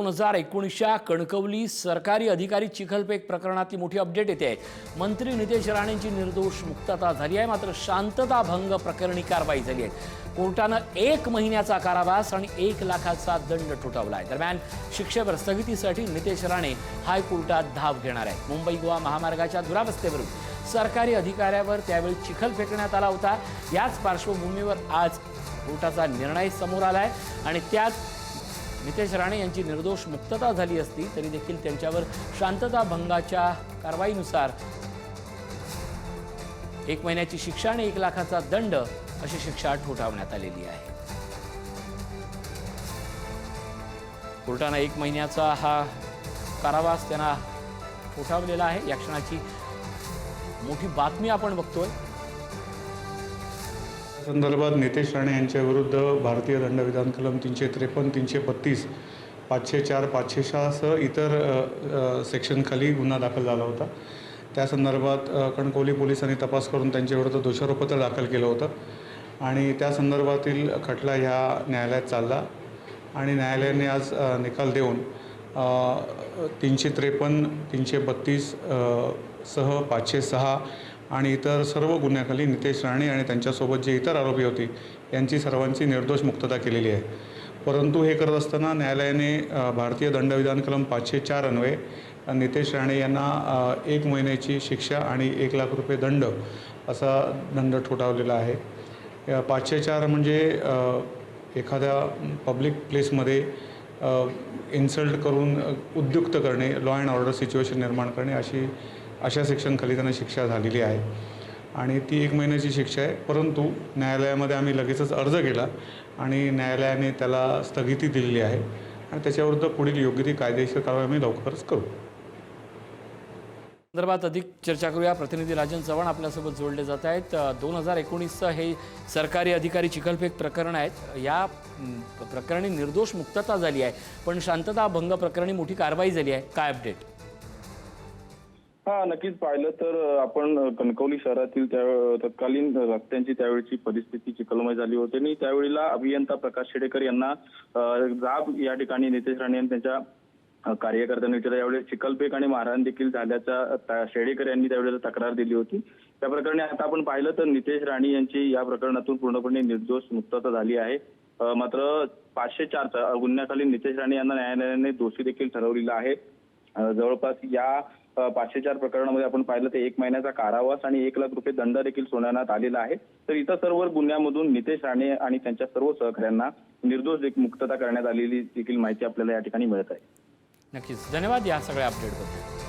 2019च्या कणकवली सरकारी अधिकारी चिखलपेक प्रकरणातली मोठी अपडेट येते आहे। मंत्री नितेश राणेंची निर्दोष मुक्तता झाली आहे, मात्र शांतता भंग प्रकरणी कारवाई झाली आहे। कोर्टानं 1 महिन्याचा कारावास आणि 1 लाखाचा दंड ठोठावला आहे। दरम्यान शिक्षेवर स्थगितीसाठी नितेश राणे हायकोर्टात धाव घेणार आहेत। मुंबई गोवा महामार्गाच्या दुरावस्थेवरून सरकारी अधिकाऱ्यावर त्यावेळी चिखल फेकण्यात आला होता। याच पार्श्वभूमीवर आज कोर्टाचा निर्णय समोर आलाय आणि त्यात नितेश राणे यांची निर्दोष मुक्तता झाली असती तरी देखील त्यांच्यावर शांतता भंगाच्या कारवाईनुसार 1 महिन्याची शिक्षा आणि 1 लाखाचा दंड अशी शिक्षा ठोठावण्यात आलेली आहे। कोर्टाने 1 महिन्याचा हा कारावास त्यांना ठोठावलेला आहे। या क्षणाची मोठी बातमी आपण बघतोय। संदर्भात नितेश राणे यांच्या विरुद्ध भारतीय दंडविधान कलम 353, 332, 504, 506 सह इतर सेक्शनखाली गुन्हा दाखल झाला होता। त्या संदर्भात कणकवली पोलिसांनी तपास करून त्यांच्याविरुद्ध दोषारोपपत्र दाखल केलं होतं आणि त्या संदर्भातील खटला ह्या न्यायालयात चालला आणि न्यायालयाने आज निकाल देऊन 353, 332 सह 506 आणि इतर सर्व गुन्ह्याखाली नितेश राणे आणि त्यांच्यासोबत जे इतर आरोपी होते यांची सर्वांची निर्दोष मुक्तता केलेली आहे। परंतु हे करत असताना न्यायालयाने भारतीय दंडविधान कलम 504 अन्वये नितेश राणे यांना 1 महिन्याची शिक्षा आणि 1 लाख रुपये दंड असा दंड ठोठावलेला आहे। 504 म्हणजे एखाद्या पब्लिक प्लेसमध्ये इन्सल्ट करून उद्युक्त करणे, लॉ अँड ऑर्डर सिच्युएशन निर्माण करणे अशा सेक्शनखाली त्यांना शिक्षा झालेली आहे आणि ती 1 महिन्याची शिक्षा आहे। परंतु न्यायालयामध्ये आम्ही लगेचच अर्ज केला आणि न्यायालयाने त्याला स्थगिती दिलेली आहे आणि त्याच्याविरुद्ध पुढील योग्य ती कायदेशीर कारवाई आम्ही लवकरच करू। संदर्भात अधिक चर्चा करूया। प्रतिनिधी राजन चव्हाण आपल्यासोबत जोडले जात आहेत। 2019चं हे सरकारी अधिकारी चिखलफेक प्रकरण आहेत। या प्रकरणी निर्दोष मुक्तता झाली आहे, पण शांतता भंग प्रकरणी मोठी कारवाई झाली आहे। काय अपडेट? नक्कीच पाहिलं तर आपण कणकवली शहरातील तत्कालीन रस्त्यांची त्यावेळची परिस्थिती चिखलमय झाली होती आणि त्यावेळेला अभियंता प्रकाश शेडेकर यांना जाब या ठिकाणी नितेश राणे यांनी त्यांच्या कार्यकर्त्यांनी विचारला। यावेळी चिखलफेक आणि मारहाण देखील झाल्याचा शेडेकर यांनी त्यावेळेला तक्रार दिली होती। त्या प्रकरणी आता आपण पाहिलं तर नितेश राणे यांची या प्रकरणातून पूर्णपणे निर्दोष मुक्तता झाली आहे। मात्र 504 गुन्ह्याखाली नितेश राणे यांना न्यायालयाने दोषी देखील ठरवलेला आहे। जवळपास या 504 प्रकरणामध्ये आपण पाहिलं तर 1 महिन्याचा कारावास आणि 1 लाख रुपये दंड देखील सुनावण्यात आलेला आहे। तर इतर सर्व गुन्ह्यामधून नितेश राणे आणि त्यांच्या सर्व सहकाऱ्यांना निर्दोष मुक्तता करण्यात आलेली देखील माहिती आपल्याला या ठिकाणी मिळत आहे। नक्कीच धन्यवाद या सगळ्या अपडेटबद्दल।